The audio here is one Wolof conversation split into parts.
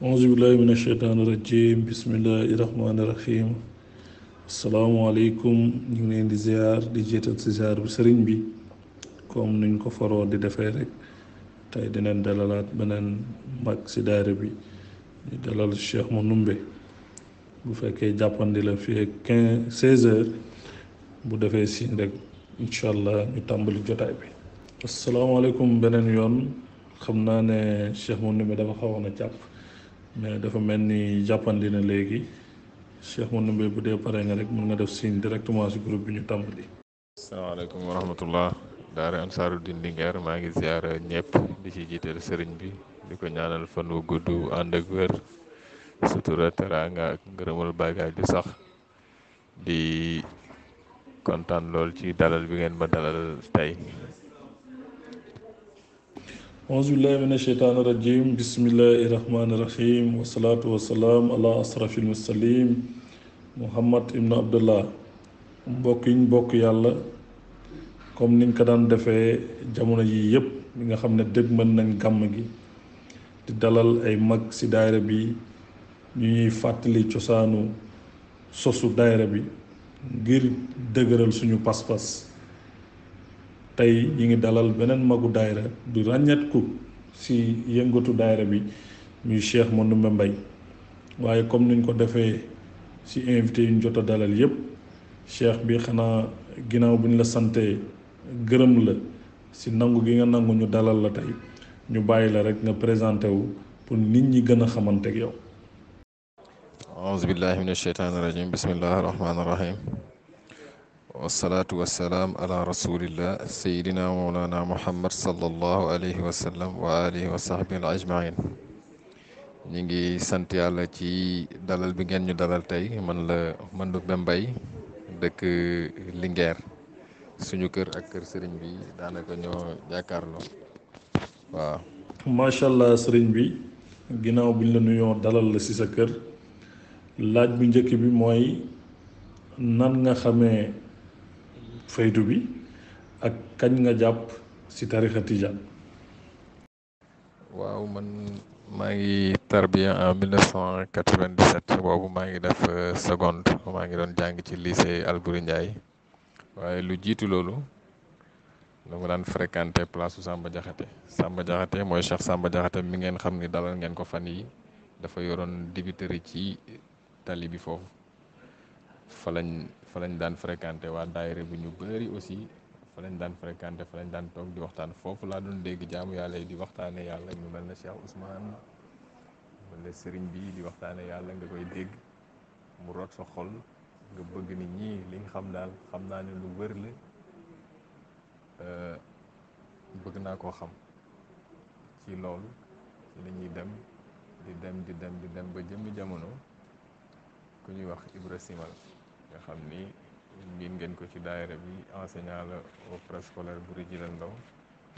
auzu billahi min asheytaani rajim bismillahi rahmaani rahim asalaamualeykum ñu ngi leen di ziar di jiital si ziar bi sëriñ bi comme nuñ ko faroo di defee rek tey dineen dalalaat beneen mag si daara bi ñu dalal Cheikh Manoumbe bu fekkee jàppandi la fii ak 16 heures bu defee siin rek incha allah ñu tàmbali jotaay bi. asalaamaaleykum beneen yoon xam naa ne Cheikh Manoumbe dafa xawoon a jàpp mais dafa mel ni jàppandi na léegi Cheikh Manoumbe bu dee pare nga rek mën nga def signe directement si groupe bi ñu tàmbali. asalaamaaleykum wa rahmatullah daara Ansaarud-Din Linguère maa ngi ziar ñëpp di ci jiital sëriñ bi di ko ñaanal fan wu gudd ànd ak wér sutura teraanga ak ngërëmal bàygaay di sax di kontaan lool ci dalal bi ngeen ma dalal tey. auzu billahi min asheytaani rajim bismillahi rahmaani rahim wasalaatu wasalaam ala asrafil mursalin muhammad ibnu abdullah mbokk yi ñu bokk yàlla comme niñ ko daan defee jamono yi yëpp li nga xam ne dëgg mën nañ gàmm gi di dalal ay mag ci daayira bi ñu ñuy fàttali cosaanu sosu daayira bi ngir dëgëral suñu pas-pas tey ñi ngi dalal beneen magu daayira du ràññetku ci yëngatu daayira bi ñuy Cheikh Manoumbe Mbaye waaye comme niñ ko defee ci invité yu ñu jot a dalal yépp cheikh bi xanaa ginnaaw bu ñu la santee gërëm la ci nangu gi nga nangu ñu dalal la tey ñu bàyyi la rek nga présenté wu pour nit ñi gën a xamante ak yow. auzu billahi min asheytaani rajim bismillahi rahmaani rahim wasalaatu wasalaam ala rasulillah sayidina mawlana muhammad sallallahu alayhi wa sallam wa alihi wa sahbihi ajmain ñi ngi sant yàlla ci dalal bi ngeen ñu dalal tey man la Manoumbe Mbaye dëkk Linguère suñu kër ak kër sëriñ bi daanaka ñoo jàkkaarloo waaw. macha allah sëriñ bi ginnaaw bi ñu la nuyoo dalal la ci sa kër laaj bu njëkk bi mooy nan nga xamee faydu bi ak kañ nga jàpp ci tarixa tijaan. waaw man maa ngi tarbiya en 1997 boobu maa ngi def seconde maa ngi doon jàng ci lycée Albouri Ndiaye waaye lu jiitu loolu dama daan fréquenté place su Samba Diakhaté mooy Cheikh Samba Diakhaté mi ngeen xam ni dalal ngeen ko fan yi dafa yoroon dibiteri ci tali bi foofu fa lañ daan fréquenté waa daayira bi ñu bëri aussi fa lañ daan fréquenté fa lañ daan toog di waxtaan foofu laa doon dégg jaamu yàlla yi di waxtaane yàlla ñu mel ne Cheikh Ousmane mel ne sëriñ bi di waxtaane yàlla nga koy dégg mu root sa xol nga bëgg ni ñii liñ xam daal xam naa ne lu wër la bëgg naa koo xam ci loolu ci la ñuy dem di dem ba jëmmi jamono ku ñuy wax Ibra Simal nga xam ni miin ngeen ko ci daayira bi enseignant la au préscolaire bu Rijilal Ndaw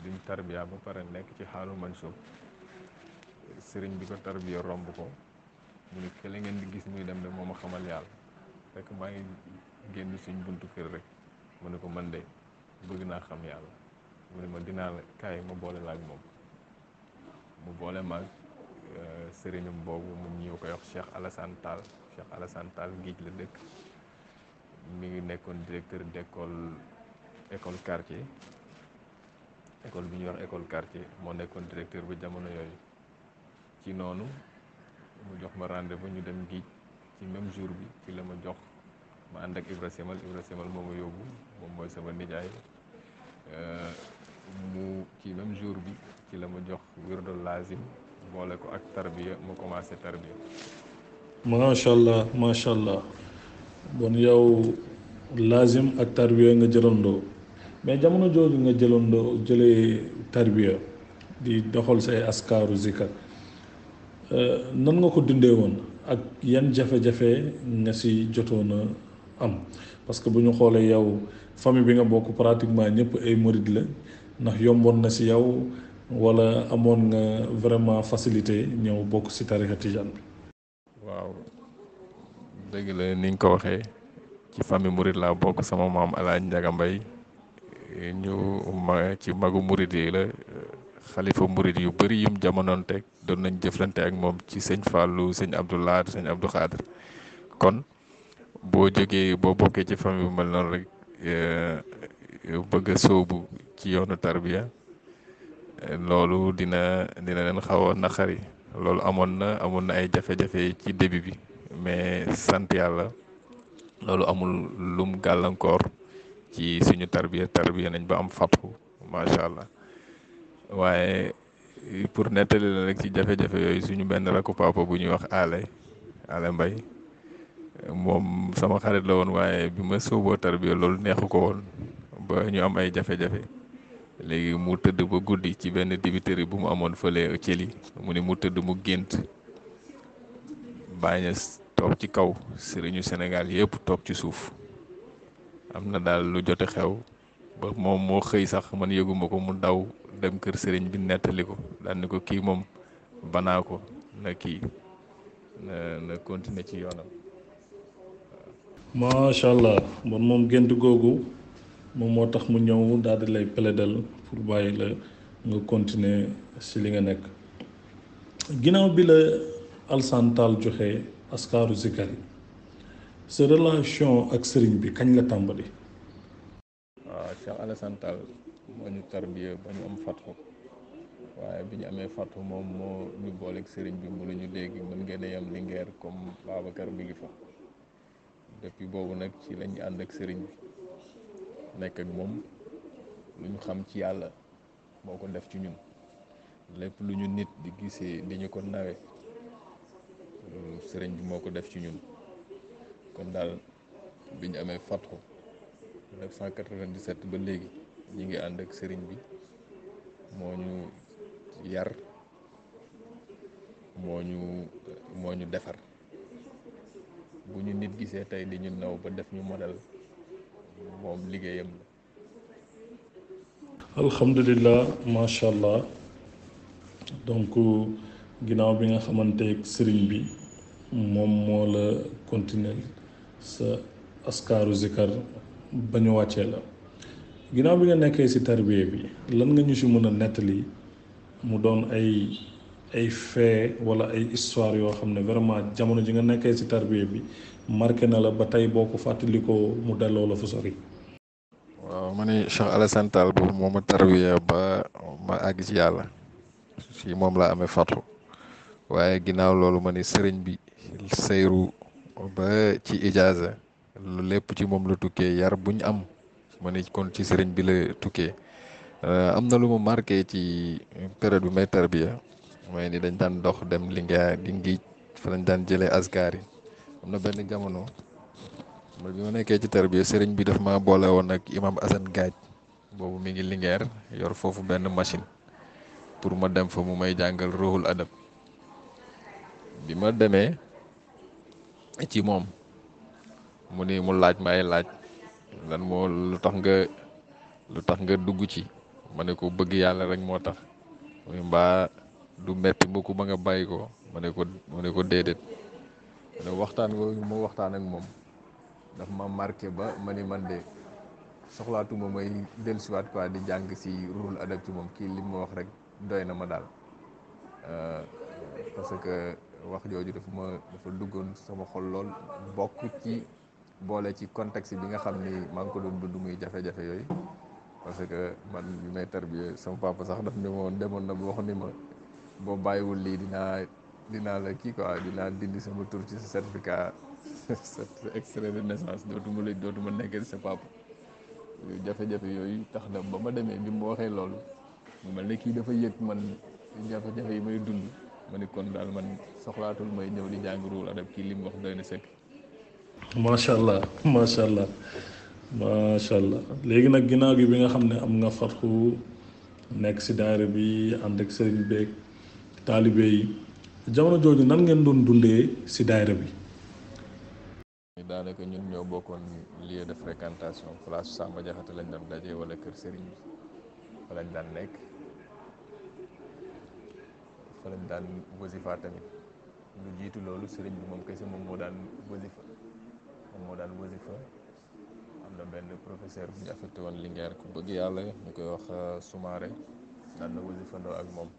duñ tarbiya ba pare nekk ci xaalu Mansoub sëriñ bi ko tarbiya romb ko mu ni kële ngeen di gis muy dem de moo ma xamal yàlla fekk maa ngi génn suñ buntu kër rek mu ne ko man de bëgg naa xam yàlla mu ne ma dinaa la kaay ma boole la ak moom mu boole maag sëriñum boobu mu ñëw koy wax Cheikh Alassane Tall Géej la dëkk mi ngi nekkoon directeur école quartier école bi ñuy wax école quartier moo nekkoon directeur ba jamono yooyu ci noonu mu jox ma rendez-vous ñu dem Géej ci même jour bi ci la ma jox ma ànd ak Ibra Simal moo ma yóbbu moom mooy sama nijaay mu ci même jour bi ci la ma jox wirdo lazim boole ko ak tarbiya ma commencé tarbiya. macha allah bon yow lazim ak tarbiya nga jëlandoo mais jamono jooju nga jëlee tarbiya di doxal say askaaru zikar nan nga ko dundee woon ak yan jafe-jafe nga ci jotoon a am parce que bu ñu xoolee yow famille bi nga bokk pratiquement ñëpp ay murid la ndax yomboon na ci yow walla amoon nga vraiment facilité ñëw bokk ci tarixa tijaan bi. waaw dëgg la ni nga ko waxee ci famille murid laa bokk sama maam Alaaji Njaga Mbay ñu ci magu murid yi la xalifa murit yu bëri yum jamonoon teg doon nañ jëflante ak moom ci sëñ Fallou sëñ Abdou Lahad sëñ Abdou Khadr. kon boo bokkee ci famille bu mel noonu rek bëgg a sóobu ci yoonu tarbiya, loolu dina leen xaw a naqari. loolu amoon na ay jafe-jafe ci début bi, mais sant yàlla loolu amul lum gàllankoor ci suñu tarbiya nañ ba am fatxu macha allah. waaye pour nettali la rek ci jafe-jafe yooyu, suñu benn rakku papa bu ñuy wax Ale Mbay, moom sama xarit la woon, waaye bi ma sóoboo tarbiya loolu neexu ko woon ba ñu am ay jafe-jafe. léegi mu tëdd ba guddi ci benn dibiteri bu mu amoon fële Thiely, mu ni mu tëdd mu gént Baay Ñas toog ci kaw, sëriñu Sénégal yëpp toog ci suuf. am na daal lu jote xew ba moom moo xëy sax, man yëguma ko, mu daw dem kër sëriñ bi nettali ko, daal ni ko kii moom banaa ko na kii na continuer ci yoonam. macha allah bon moom gént googu moom moo tax mu ñëw daal di lay plaidel pour bàyyi la nga continuer si li nga nekk. ginnaaw bi la Alassane Tall joxe askaaru zikar yi, sa relation ak sëriñ bi kañ la tàmbali? waaw Cheikh Alassane Tall moo ñu tarbiya ba ñu am fatxu, waaye bi ñu amee fatxu moom moo ñu booleeg sëriñ bi mu ñu léegi mën ngeen a yem Linguère comme Babacar mi ngi fa. depuis boobu nag ci lañu ànd ak sëriñ bi, nekk ak moom. lu ñu xam ci yàlla moo ko def ci ñun, lépp lu ñu nit di gisee di ñu ko nawe, sëriñ bi moo ko def ci ñun. kon daal bi ñu amee fatxu 1997 ba léegi ñi ngi ànd ak sëriñ bi, moo ñu yar, moo ñu defar. bu ñu nit gisee tey di ñu naw ba def ñu modèle, moom liggéeyam la. alhamdulilah macha allah. donc ginnaaw bi nga xamante sëriñ bi moom moo la continuer sa askaaru zikar ba ñu wàccee la, ginnaaw bi nga nekkee ci tarbiya bi lan nga ñu ci mën a nettali mu doon ay fait wala ay histoire yoo xam ne vraiment jamono ji nga nekkee ci tarbiya bi marqué na la ba tey boo ko fàttalikoo mu delloo la fu sori? waaw ma ne Cheikh Alassane Tall boobu moo ma tarbiya ba ma àgg ci yàlla, si moom laa amee fatxu. waaye ginnaaw loolu ma ni sëriñ bi sayru ba ci ijaaza, lu lépp ci moom la tukkee. yar bu ñu am ma ni kon ci sëriñ bi la tukkee. am na lu ma marqué ci période bi may tarbiya, mooy ni dañ daan dox dem Linguère di ngiij, fa lañ daan jëlee askar yi. am na benn jamono bi ma nekkee ci tarbiya, sëriñ bi daf ma boole woon ak imam Assane Gaaj, boobu mi ngi Linguère yor foofu benn machine pour ma dem fa mu may jàngal ruhul adab. bi ma demee ci moom mu ni mu laaj ma ay laaj, lan moo lu tax nga dugg ci, ma ne ko bëgg yàlla rek moo tax. mu ni mbaa du metti mukk ba nga bàyyi ko, ma ne ko déedéet. ma ne waxtaan googu ma waxtaan ak moom daf ma marqué ba ma ni man de soxlaatuma may dellusiwaat quoi di jàng si ruhul adab ci moom, kii li ma wax rek doy na ma daal. parce que wax jooju dafa duggoon sama xol lool, bokk ci boole ci contexte bi nga xam ni maa ngi ko doon dund muy jafe-jafe yooyu. parce que man bi may tarbiya sama papa sax daf ne moom demoon na ba wax ni ma boo bàyyiwul lii dinaa la kii quoi, dinaa dindi sama tur ci sa certificat sa extrait de naissance, dootuma nekkee sa papa. jafe-jafe yooyu tax na ba ma demee bi mu waxee loolu mu mel ne kii dafa yëg man jafe-jafe yi may dund, ma ni kon daal man soxlaatul may ñëw di jàng ruhul adab, kii li mu wax doy na sëkk. macha allah macha allah macha allah. léegi nag ginnaaw gi bi nga xam ne am nga fatxu nekk ci daara bi ànd ak sëriñ beeg taalibe yi, jamono jooju nan ngeen doon dundee ci daara bi? daanaka ñun ñoo bokkoon lieu de fréquentation, place Samba Jaxate lañ doon daje wala kër sëriñ bi fa lañ daan nekk, fa lañ daan wasifa tamit. lu jiitu loolu sëriñ bi moom kese moom moo daan wasifa. am na benn professeur bu ñu affecté woon Linguère ku bëgg yàlla ñu koy wax Soumaré, daan na wasifandoo ak moom.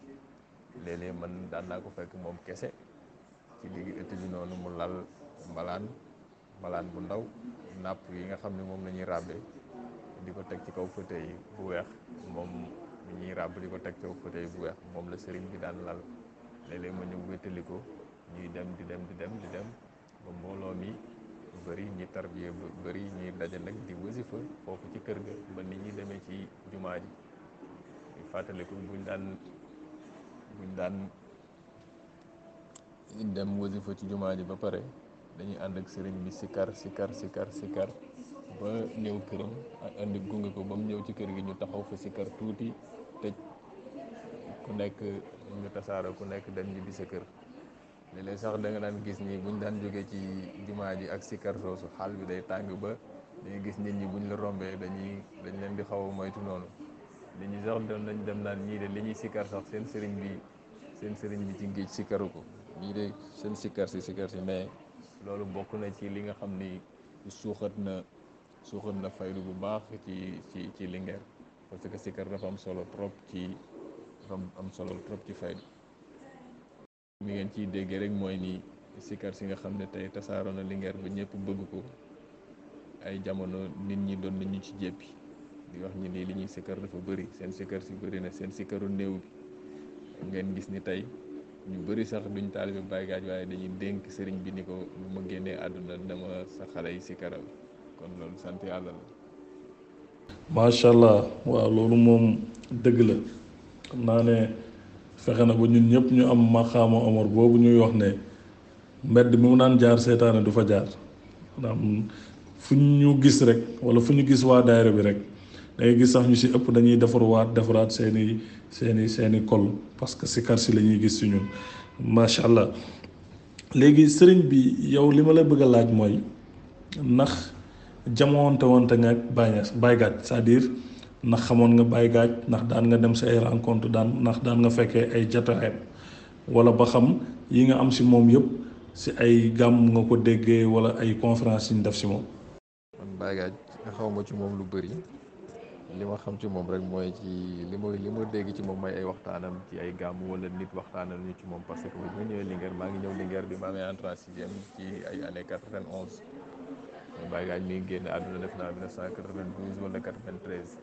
léeg-léeg man daan naa ko fekk moom kese ci digg ëtt bi noonu mu lal malaan bu ndaw nàpp yi nga xam ne moom la ñuy ràbbe di ko teg ci kaw fauteuil bu weex, moom mi ñuy ràbb di ko teg ci kaw fauteuil bu weex moom la sëriñ bi daan lal. léeg-léeg ma ñëw wéttali ko ñuy dem di dem ba mbooloo mi bëri ñi tarbiye bëri ñuy daje nag di wasifa foofu ci kër ga ba nit ñi demee ci jumaa ji di fàttaliku buñ daan dem wasifa ci jumaa ji ba pare dañuy ànd ak sëriñ bi sikar ba ñëw këram ak andi gunge ko ba mu ñëw ci kër gi ñu taxaw fa sikar tuuti tëj ku nekk ñu tasaara ku nekk dem ñibbi sa kër. léeg-léeg sax da nga daan gis ni buñ daan jógee ci jumaa ji ak sikar soosu xaal bi day tàng ba dañuy gis nit ñi buñ la rombee dañ leen di xaw a moytu noonu. nit ñi sax doon nañ dem naan ñii de li ñuy sikar sax seen sëriñ bi ci géej sikaru ko, ñii de seen sikar si mais loolu bokk na ci li nga xam ni suuxat na faydu bu baax ci Linguère, parce que sikar dafa am solo trop ci faydu. mi ngeen ciy déggee rek mooy ni sikar si nga xam ne tey tasaaroo na Linguère ba ñëpp bëgg ko, ay jamono nit ñi doon nañu ci jéppi di wax ñi nii li ñuy sikar dafa bëri, seen sikar si bëri na, seen sikaru néew bi ngeen gis ni tey ñu bëri sax duñ taalibe Baay Gaaj waaye dañuy dénk sëriñ bi ni ko bu ma génnee àdduna dama sa xale yi sikaral, kon loolu sant yàlla la. macha allah, waaw loolu moom dëgg la. xam naa ne fexe na ba ñun ñëpp ñu am maqaama Omar boobu ñuy wax ne mbedd mi mu naan jaar seetaane du fa jaar. maanaam fu ñu gis rek wala fu ñu gis waa daayira bi rek dangay gis sax ñu si ëpp dañuy defaraat seeni kol parce que sikar si la ñuy gis si ñun macha allah. léegi sëriñ bi yow li ma la bëgg a laaj mooy ndax jamoonte wante nga ak Baay Gaaj, c'est-à-dire ndax xamoon nga Baay Gaaj, ndax daan nga dem si ay rencontre ndax daan nga fekkee ay jataayam, wala ba xam yi nga am si moom yëpp si ay gàmm nga ko déggee wala ay conférence yi ñu def si moom. man Baay Gaaj xaw ma ci moom lu bëri, li ma xam ci moom rek mooy ci li ma dégg ci moom mooy ay waxtaanam ci ay gàmm wala nit waxtaanal ñu ci moom, parce que bu ma ñëwee Linguère maa ngi ñëw Linguère bi ma amee entrée en sixième ci ay années 91. Baay Gaaj mi ngi génn àdduna def naa 1992 wala 93.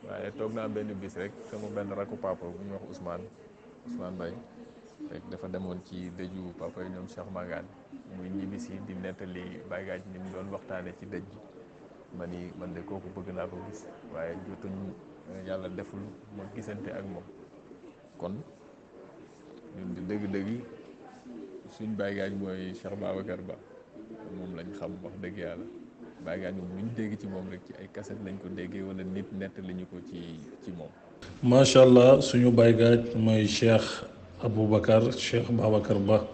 waaye toog naa benn bis rek sama benn rakku papa bu ñuy wax Ousmane Mbaye rek dafa demoon ci dëju papa yi ñoom Cheikh Magane muy ñibbisi di nettali Baay Gaaj ni mu doon waxtaane ci dëj bi ma ni man de kooku bëgg naa ko gis, waaye jotuñ yàlla deful ma gisante ak moom. kon ñun di dëgg-dëgg suñ Baay Gaaj mooy Cheikh Babacar Ba, moom lañ xam wax dëgg yàlla. Baay Gaaj moom lu ñu dégg ci moom rek ci ay kaset lañ ko déggee wala nit nettali ñu ko ci moom. macha allah, suñu Baay Gaaj mooy Cheikh Babacar Ba.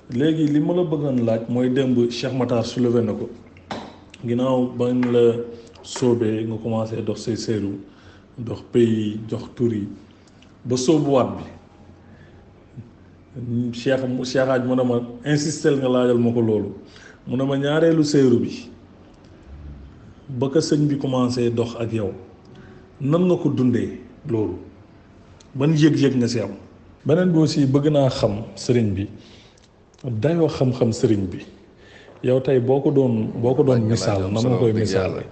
léegi li ma la bëggoon laaj mooy démb Cheikh Matar soulevé na ko, ginnaaw bañ la soobee nga commencé dox say seeru dox pays jox tur yi ba sóobuwaat bi Cheikh Hadj mu ne ma insistel nga laajal ma ko loolu. mu ne ma ñaareelu séeru bi ba ko sëñ bi commencé dox ak yow nan nga ko dundee loolu, ban yëg-yëg nga si am. beneen bi aussi bëgg naa xam sëriñ bi dayoo xam-xam sëriñ bi yow tey boo ko doon misaal nan nga koy misaal.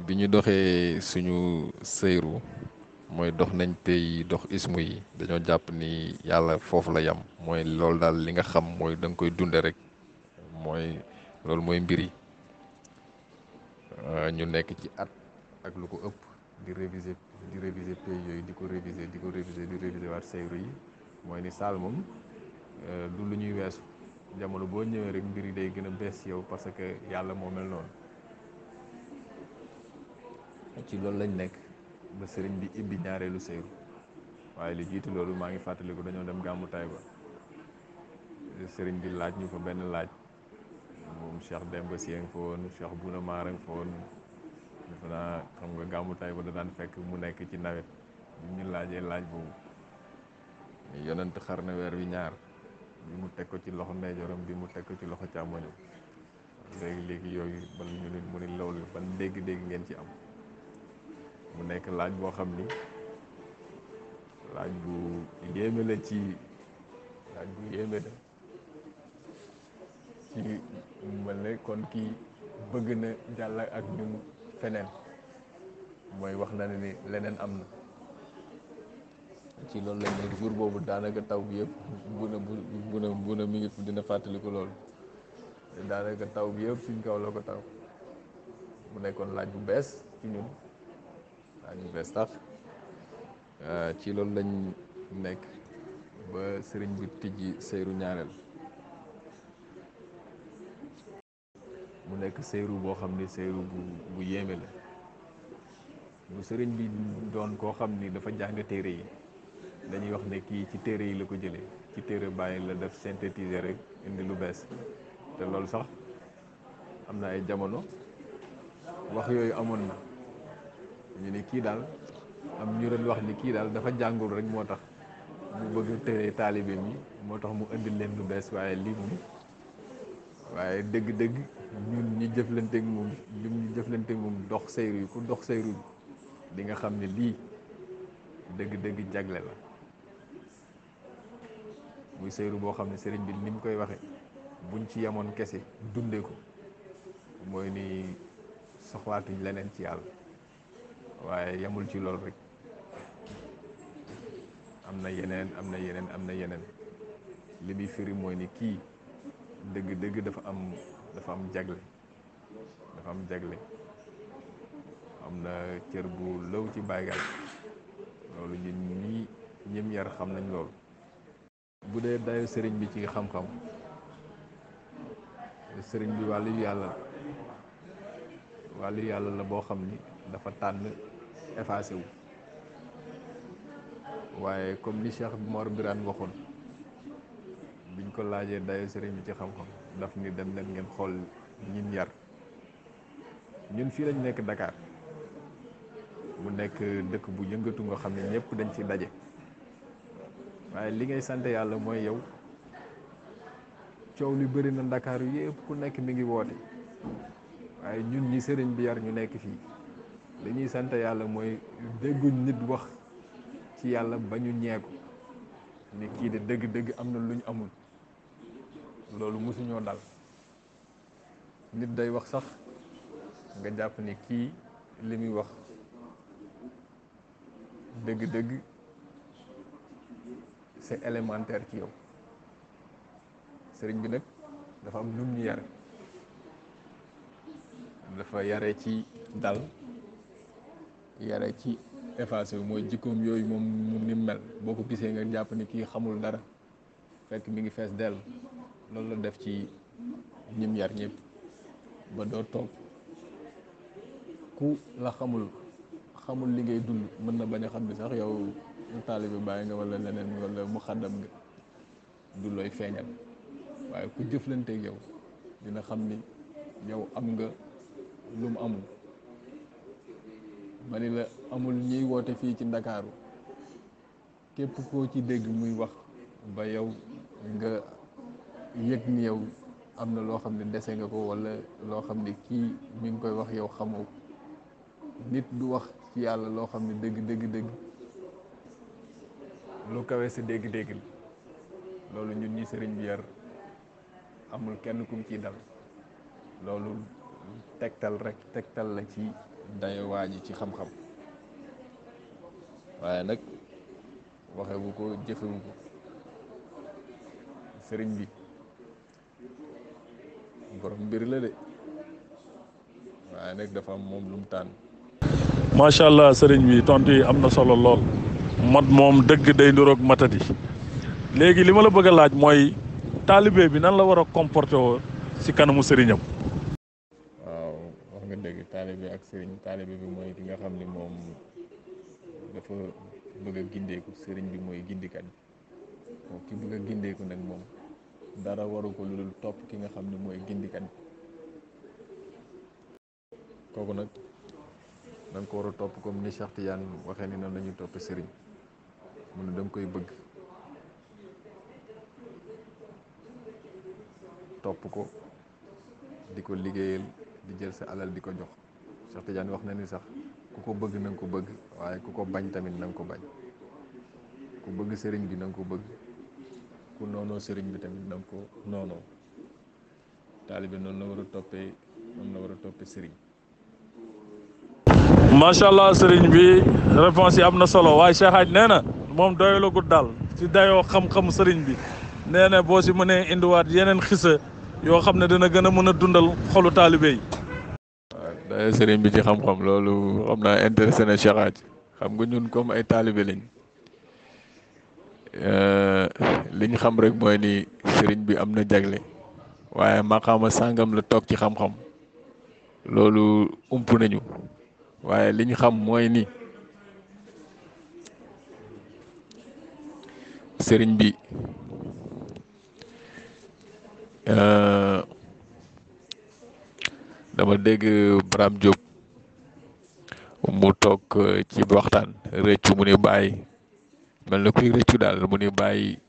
bi ñu doxee suñu séeru mooy dox nañ tey dox ismu yi dañoo jàpp ni yàlla foofu la yam, mooy loolu daal li nga xam mooy da nga koy dunde rek, loolu mooy mbir yi. ñu nekk ci at ak lu ko ëpp di réviser pays yooyu di ko réviser waat sayru yi, mooy ni saal moom du lu ñuy weesu, jamono boo ñëwee rek mbir yi day gën a bees ci yow parce que yàlla moo mel noonu. ci loolu lañ nekk ba sëriñ bi ibbi ñaareelu sayru, waaye li jiitu loolu maa ngi fàttaliku dañoo dem gàmmu Taïba, sëriñ bi laaj ñu fa benn laaj, moom Cheikh Demba Sy nga fa woon, Cheikh Bouna Mar nga fa woon, defe naa xam nga gàmmu Taïba da daan fekk mu nekk ci nawet. bi ñu laajee laaj boobu yonent xar na weer wi ñaar, bi mu teg ko ci loxo ndeyjooram bi mu teg ko ci loxo càmmoñam. léegi yooyu ban ñu nit mu ni loolu ban dégg-dégg ngeen ci am. mu nekk laaj boo xam ni laaj bu yéeme la ci laaj bu yéeme la ci mel ne kon kii bëgg na jàll ak ñun feneen mooy wax na ne ni leneen am na ci loolu lañ ne jour boobu daanaka taw bi yëpp bu na mi ngi dina fàttaliku loolu daanaka taw bi yëpp suñ kaw la ko taw mu nekkoon laaj bu bees ci ñun laaj bu bees tax ci loolu lañ nekk ba sëriñ bi tijji seyru ñaareel mu nekk seyru boo xam ni seyru bu yéeme la bu sëriñ bi doon koo xam ni dafa jàng téere yi dañuy wax ne kii ci téere yi la ko jëlee ci téere bàyyi la def synthétiser rek indi lu bees te loolu sax am na ay jamono wax yooyu amoon na ñu ni kii daal am ñu doon wax ni kii daal dafa jàngul rek moo tax mu bëgg téere taalibe mi moo tax mu indi leen lu bees waaye lii moom waaye dëgg-dëgg ñun ñi jëflanteeg moom lim ñu jëflanteeg moom dox seyru yi ku dox seyru bi di nga xam ne lii dëgg-dëgg jagle la muy seyru boo xam ne sëriñ bi ni mu koy waxe buñ ci yemoon kese dunde ko mooy ni soxlaatuñ leneen ci yàlla waaye yemul ci lool rek am na yeneen li muy firi mooy ni kii dëgg-dëgg dafa am jagle am na cër bu lëw ci bàygal loolu ñun ñi ñim yar xam nañ loolu bu dee dayo sëriñ bi ci xam-xam sëriñ bi wàllu yàlla la boo xam ni dafa tànn effacé wu waaye comme ni Cheikh Mor Birane waxoon biñ ko laajee dayo sëriñ bi ci xam-xam daf ni dem leen ngeen xool ñin yar ñun fii lañ nekk Dakar mu nekk dëkk bu yëngatu nga xam ne ñëpp dañ ci daje waaye li ngay sant yàlla mooy yow coow li bëri na Dakar yëpp ku nekk mi ngi woote waaye ñun ñi sëriñ bi yar ñu nekk fii li ñuy sant yàlla mooy dégguñ nit wax ci yàlla ba ñu ñeeku ni kii de dëgg-dëgg am na lu ñu amul loolu mosuñoo dal nit day wax sax nga jàpp ni kii li muy wax dëgg-dëgg c'est élémentaire ci yow sëriñ bi nag dafa am lum ñu yare dafa yare ci dal yare ci effacé wu mooy jikkoom yooyu moom mu ni mel boo ko gisee nga jàpp ni kii xamul dara fekk mi ngi fees dell loolu la def ci ñim yar ñëpp ba doo toog ku la xamul li ngay dund mën na bañ a xam ni sax yow taalibe bàyyi nga wala leneen wala mu xaddam nga du looy feeñal waaye ku jëflanteeg yow dina xam ni yow am nga lu mu amul ma ni la amul ñiy woote fii ci Ndakaaru képp koo ci dégg muy wax ba yow nga yëg ni yow am na loo xam ne dese nga ko wala loo xam ne kii mi ngi koy wax yow xamoo nit du wax ci yàlla loo xam ne dëgg lu kawe sa dégg-dégg loolu ñun ñi sëriñ bi yar amul kenn kum ciy dal loolu tegtal la ci dayo waa ji ci xam-xam waaye nag waxewu ko jëfewu ko sëriñ bi borom mbir la de waaye nag dafa am moom lu mu tànn. macha allah sëriñ bi tontu yi am na solo lool mat moom dëgg day niroog matadi léegi li ma la bëgg a laaj mooy taalibe bi nan la war a comporté woo ci kanamu sëriñam. waaw wax nga dëgg taalibe ak sëriñ taalibe bi mooy ki nga xam ni moom dafa bëgg a gindeeku sëriñ bi mooy gindikat bi ki bëgg a gindeeku nag moom dara waru ko lu dul topp ki nga xam ne mooy gindikat bi kooku nag da nga ko war a topp comme ni Cheikh Tidiane waxee ni noonu la ñuy topp sëriñ mu ne da nga koy bëgg topp ko di ko liggéeyal di jël sa alal di ko jox Cheikh Tidiane wax na ni sax ku ko bëgg na nga ko bëgg waaye ku ko bañ tamit na nga ko bañ ku bëgg sëriñ bi na nga ko bëgg, ku noonoo sëriñ bi tamit na nga ko noonoo. taalibe noonu la war a toppee sëriñ. macha allah sëriñ bi réponse yi am na solo waaye Cheikh Hadj nee na moom doyalagut daal ci dayoo xam-xam sëriñ bi nee na boo si mënee indiwaat yeneen xisa yoo xam ne dina gën a mën a dundal xolu taalibe yi. waaw dayoo sëriñ bi ci xam-xam loolu xam naa intéressé na Cheikh Hadj. xam nga ñun comme ay taalibe lañ liñ xam rek mooy ni sëriñ bi am na jagle waaye maqaama sàngam la toog ci xam-xam loolu ump nañu waaye liñ xam mooy ni sëriñ bi dama dégg Bram Diop mu toog ci waxtaan rëccu mu ni bàyyi mel na kuy rëccu daal mu ni bàyyi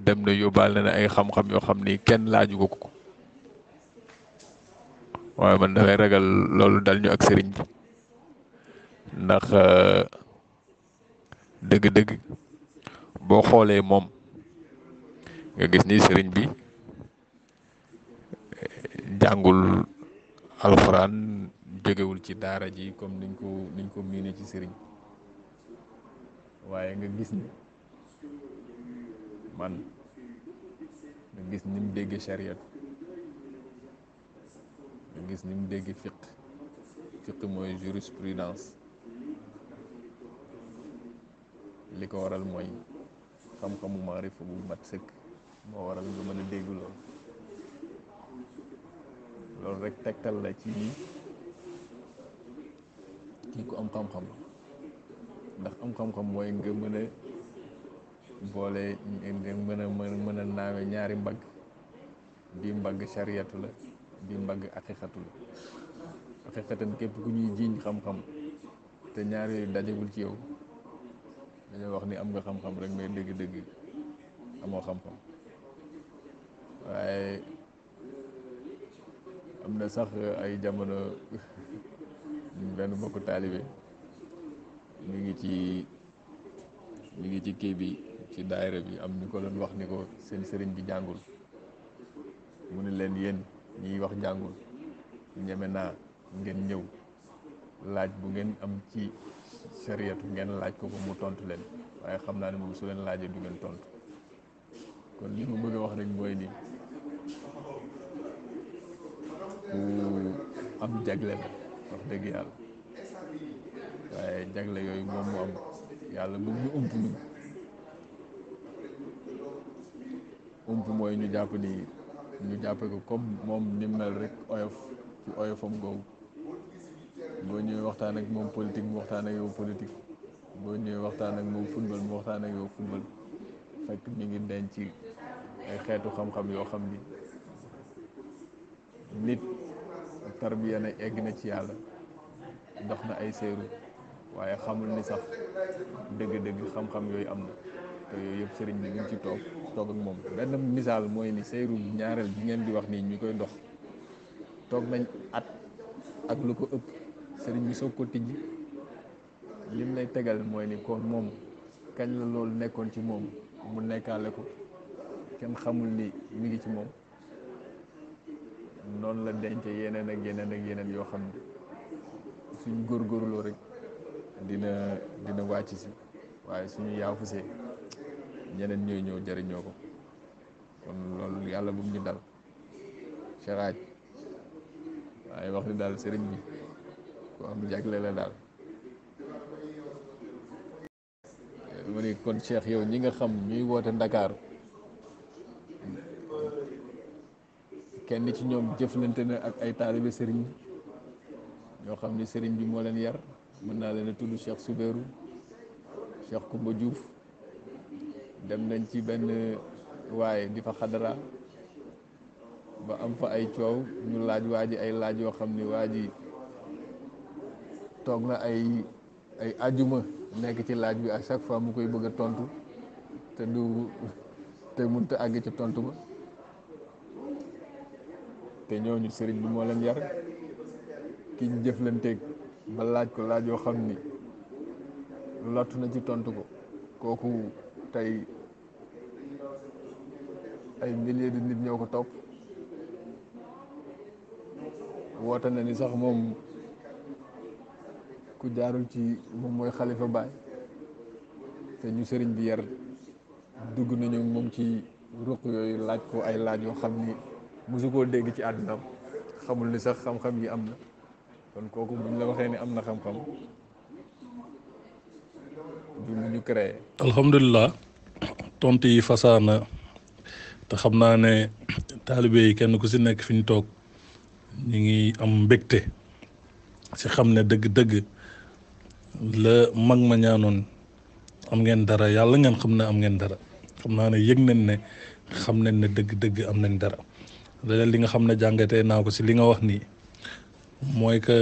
dem na yóbbaale na ay xam-xam yoo xam ni kenn laaju ko waaye man dafay ragal loolu dal ñu ak sëriñ bi ndax dëgg-dëgg boo xoolee moom nga gis ni sëriñ bi jàngul alxuraan jógewul ci daara ji comme niñ ko miine ci sëriñ waaye nga gis ni man nga gis ni mu dégg chariat nga gis ni mu dégg fiq mooy jurisprudence li ko waral mooy xam-xamu maarifa bu mat sëkk moo waral nga mën a dégg loolu rek tegtal la ci kii ku am xam-xam ndax am xam-xam mooy nga mën a boole nga mën a naawe ñaari mbagg bi mbagg sariyatu la bi mbagg aqiqatu la aqiqatan képp ku ñuy jiiñ xam-xam te ñaar yooyu dajewul ci yow dañoo wax ni am nga xam-xam rek mais dëgg-dëgg amoo xam-xam waaye am na sax ay jamono benn mbokku taalibe mi ngi ci kii bi ci daayira bi am ñu ko doon wax ni ko seen sëriñ bi jàngul mu ne leen yéen ñiy wax jàngul ñeme naa ngeen ñëw laaj bu ngeen am ci sariyatu ngeen laaj ko mu tontu leen waaye xam naa ne moom su leen laajee du ngeen tontu kon li ma bëgg a wax rek mooy ni ku am jagle la wax dëgg yàlla waaye jagle yooyu moom mu am yàlla bu ñu ump mooy ñu jàpp ni ñu jàppe ko comme moom ni mel rek oyof ci oyofam googu boo ñëwee waxtaan ak moom politique mu waxtaan ak yow politique boo ñëwee waxtaan ak moom football mu waxtaan ak yow football fekk mi ngi denc ci ay xeetu xam-xam yoo xam ni nit tarbiya na egg na ci yàlla dox na ay seeru waaye xamul ni sax dëgg-dëgg xam-xam yooyu am na te yooyu yëpp sëriñ bi ngi ci toog ak moom benn misaal mooy ni seeru ñaareel bi ngeen di wax nii ñu koy dox toog nañ at ak lu ko ëpp sëriñ bi soog ko tijji lim lay tegal mooy ni kon moom kañ la loolu nekkoon ci moom mu nekkaale ko kenn xamul ni mi ngi ci moom noonu la denc yeneen ak yeneen yoo xam ne suñu góorgóorloo rek dina wàcc si waaye suñu yaafusee ñeneen ñooy ñëw jëriñoo ko kon loolu yàlla bu ñu dal Cheikh Hadj waaye wax ni daal sëriñ bi ku am jagle la daal mu ni kon Cheikh yow ñi nga xam ñuy woote Ndakaaru kenn ci ñoom jëflante na ak ay taalibe sëriñ bi ñoo xam ni sëriñ bi moo leen yar mën naa leen a tudd Cheikh Soubérou Cheikh Koumba Diouf dem nañ ci benn waaye di fa xadara ba am fa ay coow ñu laaj waa ji ay laaj yoo xam ni waa ji toog na ay ajuma nekk ci laaj bi à chaque fois mu koy bëgg a tontu te mënut a àgg ci tontu ba te ñooñu sëriñ bi moo leen yar ki ñu jëflanteeg ba laaj ko laaj yoo xam ni lott na ci tontu ko kooku tey ay milliers de nit ñoo ko topp woote na ni sax moom ku jaarul ci moom mooy xalifa baay te ñu sëriñ bi yar dugg nañu moom ci ruq yooyu laaj ko ay laaj yoo xam ni mosu koo dégg ci àddunam xamul ni sax xam-xam yi am na kon kooku buñ la waxee ni am na xam-xam du lu ñu créé. alhamdulilah tontu yi fasaana te xam naa ne taalibe yi kenn ku si nekk fi ñu toog ñu ngi am mbégte si xam ne dëgg-dëgg la mag ma ñaanoon am ngeen dara yàlla ngeen xam ne am ngeen dara xam naa ne yëg nañ ne xam nañ ne dëgg-dëgg am nañ dara leneen li nga xam ne jàngatee naa ko si li nga wax nii mooy que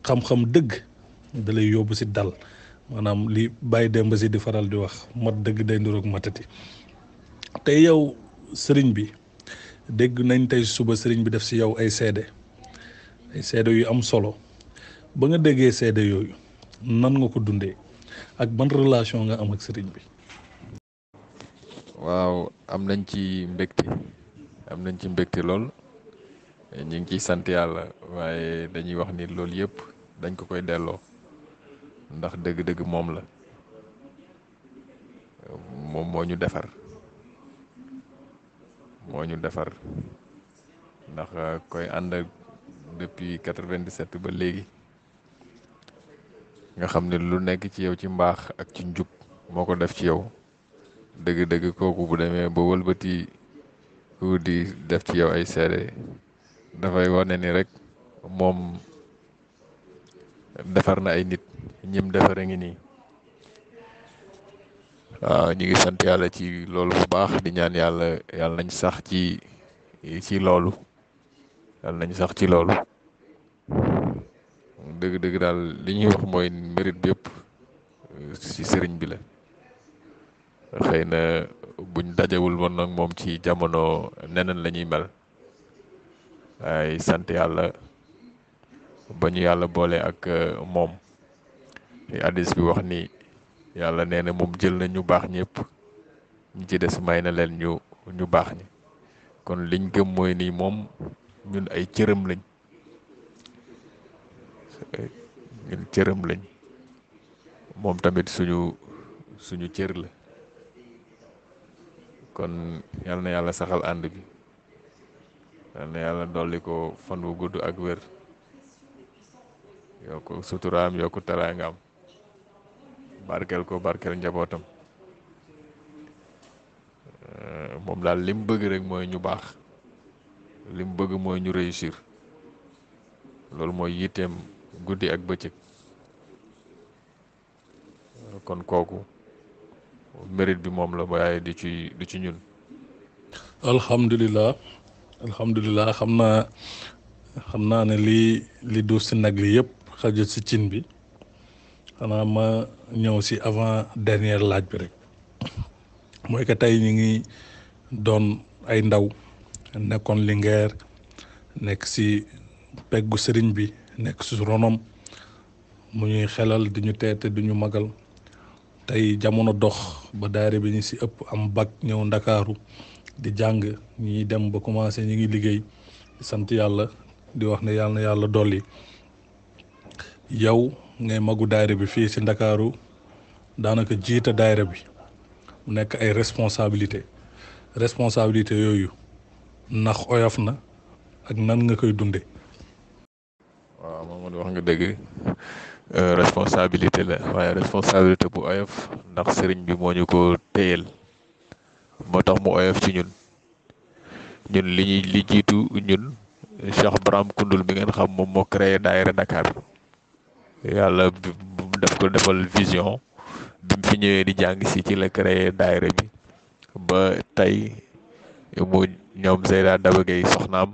xam-xam dëgg da lay yóbbu si dal maanaam li bàyyi demba si di faral di wax mat dëgg day niroog matati te yow sëriñ bi dégg nañ tey suba sëriñ bi def si yow ay seede yu am solo ba nga déggee seede yooyu nan nga ko dundee ak ban relation nga am ak sëriñ bi. waaw am nañ ci mbégte lool ñu ngi ciy sant yàlla waaye dañuy wax ni loolu yëpp dañ ko koy delloo ndax dëgg-dëgg moom la moom moo ñu defar ndax koy ànd ak depuis 97 ba léegi nga xam ne lu nekk ci yow ci mbaax ak ci njub moo ko def ci yow dëgg-dëgg kooku bu demee ba wëlbati di def ci yow ay seede dafay wane ni rek moom defar na ay nit ñim defar a ngi nii. waaw ñu ngi sant yàlla ci loolu bu baax di ñaan yàlla nañ sax ci loolu dëgg-dëgg daal li ñuy wax mooy mérite bi yëpp ci sëriñ bi la xëy na buñ dajewul woon nag moom ci jamono neneen la ñuy mel waaye sant yàlla ba ñu yàlla boole ak moom hadiis bi wax ni yàlla nee na moom jël na ñu baax ñëpp ñi ci des may na leen ñu baax ñi kon liñ gëm mooy nii moom ñun ay cërëm lañ moom tamit suñu cër la kon yal na yàlla saxal ànd bi yal na yàlla dolli ko fan wu gudd ak wér yokku suturaam yokku teraangaam barkeel ko barkeel njabootam moom daal li mu bëgg rek mooy ñu baax li mu bëgg mooy ñu réussir loolu mooy yitteem guddi ak bëccëg kon kooku mérite bi moom la waaye du ci ñun. alhamdulilah xam naa ne li duuf si nag li yëpp xajut si cin bi xanaa ma ñëw si avant dernière laaj bi rek mooy que tey ñu ngi doon ay ndaw nekkoon Linguère nekk si peggu sëriñ bi nekk si ronom mu ñuy xelal di ñu teete di ñu magal tey jamono dox ba daayira bi ñu si ëpp am bac ñëw ndakaaru di jàng ñi dem ba commencé ñu ngi liggéey di sant yàlla di wax ne yàlla na yàlla dolli yow ngay magu daayira bi fii si ndakaaru daanaka jiite daayira bi mu nekk ay responsabilité yooyu ndax oyof na ak nan nga koy dunde waaw Mamadou wax nga dëgg responsabilité la waaye responsabilité bu oyof ndax sëriñ bi moo ñu ko téyel moo tax mu oyof ci ñun li jiitu ñun Cheikh Braham Koundoul bi ngeen xam moom moo créé daayira Dakar yàlla daf ko defal vision bi mu fi ñëwee di jàng si ci la créé daayira bi ba tey mu ñoom Zeyda Daba Gueye soxnaam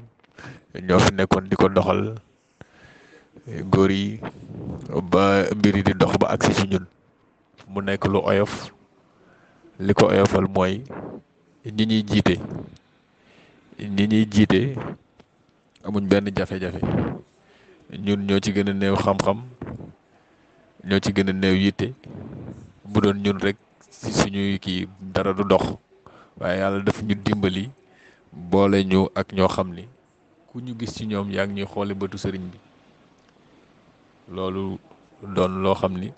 ñoo fi nekkoon di ko doxal góor yi ba mbir yi di dox ba agsi ci ñun mu nekk lu oyof li ko oyofal mooy ñi ñuy jiite amuñ benn jafe-jafe ñun ñoo ci gën a néew xam-xam ñoo ci gën a néew yitte bu doon ñun rek si suñuy kii dara du dox waaye yàlla daf ñu dimbali boole ñu ak ñoo xam ni ku ñu gis ci ñoom yaa ngi ñuy xoole bëtu sëriñ bi. loolu doon loo xam ni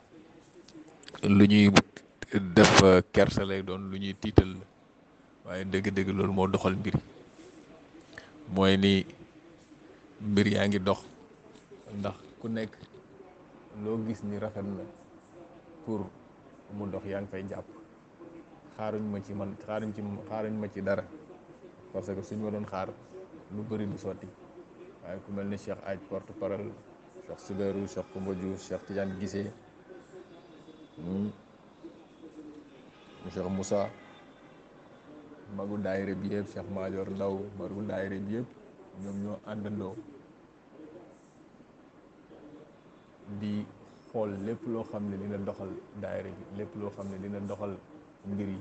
lu ñuy def kersa lay doon lu ñuy tiital la waaye dëgg-dëgg loolu moo doxal mbir mooy ni mbir yaa ngi dox ndax ku nekk loo gis ni rafet na pour mu dox yaa ngi fay jàpp xaaruñ ma ci dara parce que suñ ma doon xaar lu bëri du sotti waaye ku mel ni Cheikh Aj porte parole Cheikh Souleyrou Cheikh Koumba Diouf Cheikh Tidiane Guissé Cheikh Moussa magu daayira bi yëpp Cheikh Madior Ndaw magu daayira bi yëpp ñoom ñoo àndandoo di xool lépp loo xam ne dina doxal daayira bi lépp loo xam ne dina doxal mbir yi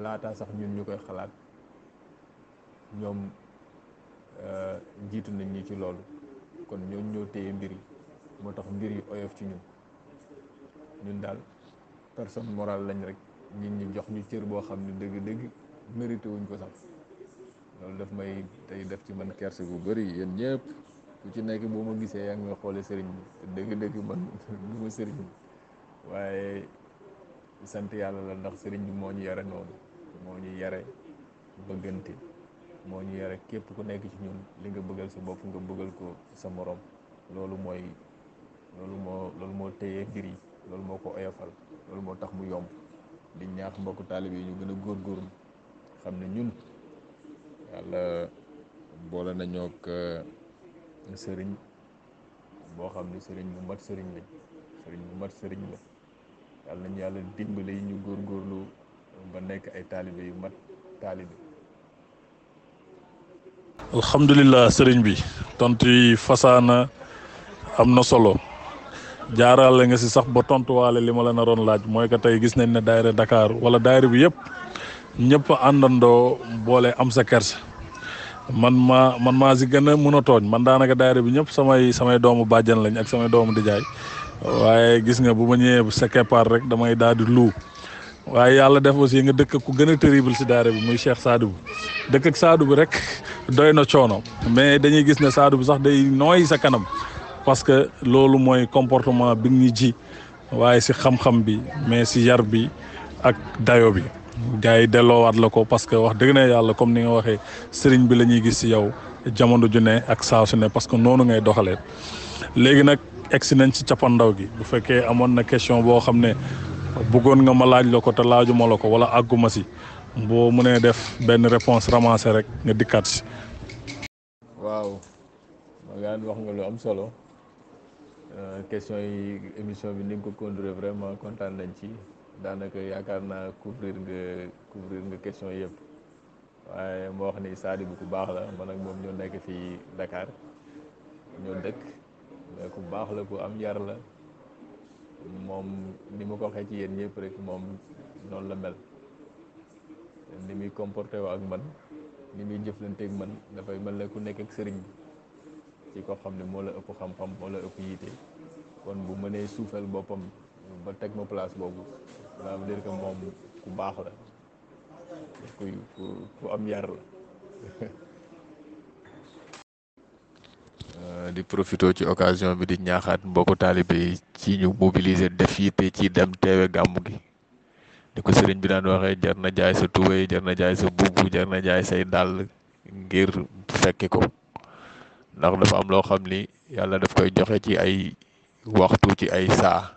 laata sax ñun ñu koy xalaat ñoom jiitu nañ ñi ci loolu kon ñooñu ñoo téye mbir yi moo tax mbir yi oyof ci ñun daal personne morale lañ rek nit ñi jox ñu cër boo xam ne dëgg-dëgg mérité wuñ ko sax loolu daf may tey def ci man kerse bu bëri yéen ñëpp ku ci nekk boo ma gisee yaa ngi may xoole sëriñ bi te dëgg-dëgg man du ma sëriñ bi waaye sant yàlla la ndax sëriñ bi moo ñu yare noonu moo ñu yare bëggante moo ñu yare képp ku nekk ci ñun li nga bëggal sa bopp nga bëggal ko sa morom loolu moo téye mbir yi loolu moo ko oyofal loolu moo tax mu yomb di ñaax mbokku taalib yi ñu gën a góorgóorlu xam ne ñun yàlla boole nañoo ak sëriñ boo xam ne sëriñ bu mat sëriñ la yàlla nañu yàlla dimbale yi ñu góorgóorlu ba nekk ay taalibe yu mat taalibe. alhamdulilah sëriñ bi tontu yi fasaana am na solo jaarale nga si sax ba tontuwaale li ma la naroon laaj mooy que tey gis nañ ne daayira Dakar wala daayira bi yëpp ñëpp àndandoo boole am sa kersa man maa si gën a mun a tooñ man daanaka daayira bi ñëpp samay doomu bàjjan lañ ak samay doomu dijaay waaye gis nga bu ma ñëwee sa keppaar rek damay daal di luu waaye yàlla def aussi nga dëkk ku gën a terrible si daayira bi muy Cheikh Sadou dëkk ak Sadou bi rek doy na coono mais dañuy gis ne Sadou bi sax day nooy sa kanam parce que loolu mooy comportement bi ñu ji waaye si xam-xam bi mais si yar bi ak dayo bi gars yi delloowaat la ko parce que wax dëgg na yàlla comme ni nga waxee sëriñ bi la ñuy gis si yow jamono ju ne ak saa su ne parce que noonu ngay doxalee léegi nag egsi nañ ci cappandaw gi bu fekkee amoon na question boo xam ne bëggoon nga ma laaj la ko te laajuma la ko wala àgguma si boo mënee def benn réponse ramassée rek nga dikkaat si. waaw Maguette wax nga lu am solo question yi émission bi ni nga ko conduire vraiment kontaan nañ ci daanaka yaakaar naa couvrir nga question yëpp waaye moo wax ni Sadou bu ku baax la man ak moom ñoo nekk fii Dakar ñoo dëkk mais ku baax la ku am yar la moom ni ma ko waxee ci yéen ñëpp rek moom noonu la mel ni muy comporté woo ak man ni muy jëflanteeg man dafay mel ne ku nekk ak sëriñ bi ci ko xam ne moo la ëpp xam-xam moo la ëpp yiite kon bu mënee suufal boppam ba teg ma place boobu ça veut dire que moom ku baax la ku am yar la di profité ci occasion bi di ñaaxaat mbokku taalibe yi ci ñu mobiliser def yitte ci dem teewe gàmmu gi di ko sëriñ bi daan waxee jar na jaay sa tubéy jar na jaay sa buubu jar na jaay say dàll ngir fekke ko ndax dafa am loo xam ni yàlla daf koy joxe ci ay waxtu ci ay saa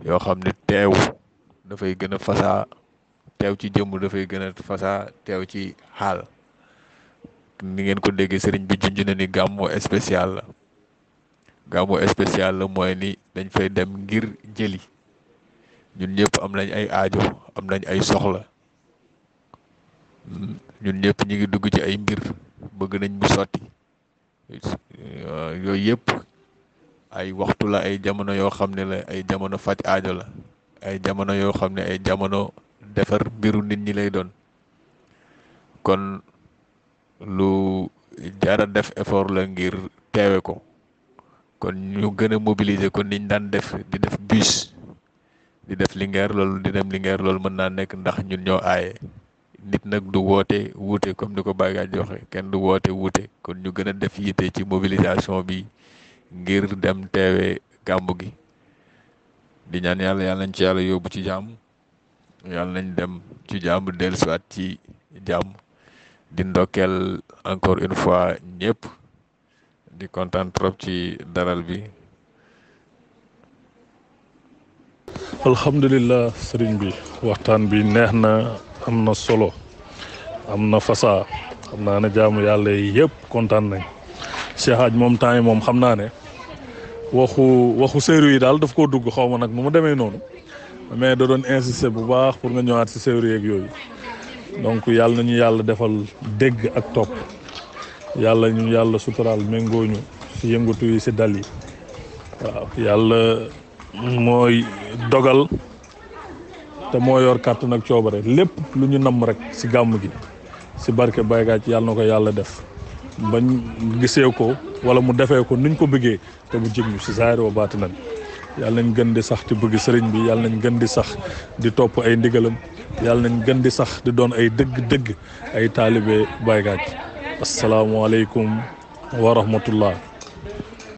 yoo xam ne teew dafay gën a fasaa teew ci jëmm dafay gën a fasaa teew ci xaal ni ngeen ko déggee sëriñ bi junj na ni gàmmu spécial la mooy ni dañ fay dem ngir jëli ñun ñëpp am nañ ay aajo am nañ ay soxla ñun ñëpp ñu ngi dugg ci ay mbir bëgg nañ mu sotti yooyu yëpp ay waxtu la ay jamono yoo xam ne la ay jamono faj aajo la ay jamono yoo xam ne ay jamono defar mbiru nit ñi lay doon kon lu jara def effort la ngir teewe ko kon ñu gën a mobiliser ko niñ daan def di def bus di def Linguère loolu di dem Linguère loolu mën naa nekk ndax ñun ñoo aaye nit nag du woote wuute comme ni ko Baye Gaaj di waxee kenn du woote wuute kon ñu gën a def yitte ci mobilisation bi ngir dem teewe gàmmu gi di ñaan yàlla yàlla nañ ci yàlla yóbbu ci jàmm yàlla nañ dem ci jàmm dellusiwaat ci jàmm di ndokkeel encore une fois ñëpp di kontaan trop ci dalal bi. alhamdulilah sëriñ bi waxtaan bi neex na am na solo am na fasaa xam naa ne jaamu yàlla yi yëpp kontaan nañ Cheikh Hadj moom temps yi moom xam naa ne waxu séeru yi daal daf koo dugg xaw ma nag nu mu demee noonu mais da doon insister bu baax pour nga ñëwaat si séeru yeeg yooyu donc yàlla nañu yàlla defal dégg ak topp yàlla ñu yàlla suturaal méngoo ñu si yëngatu yi si dal yi waaw yàlla mooy dogal te moo yor kàttan ak coobare lépp lu ñu namm rek si gàmm gi si barke Baye Gaaj yàlla na ko yàlla def bañ gisee ko wala mu defee ko nuñ ko bëggee te mu jig ñu si zaahir wa baatinan yàlla nañ gën di sax di bëgg sëriñ bi yàlla nañ gën di sax di topp ay ndigalam yàlla nañ gën di sax di doon ay dëgg-dëgg ay taalibe Baye Gaaj asalaamaaleykum wa rahmatullah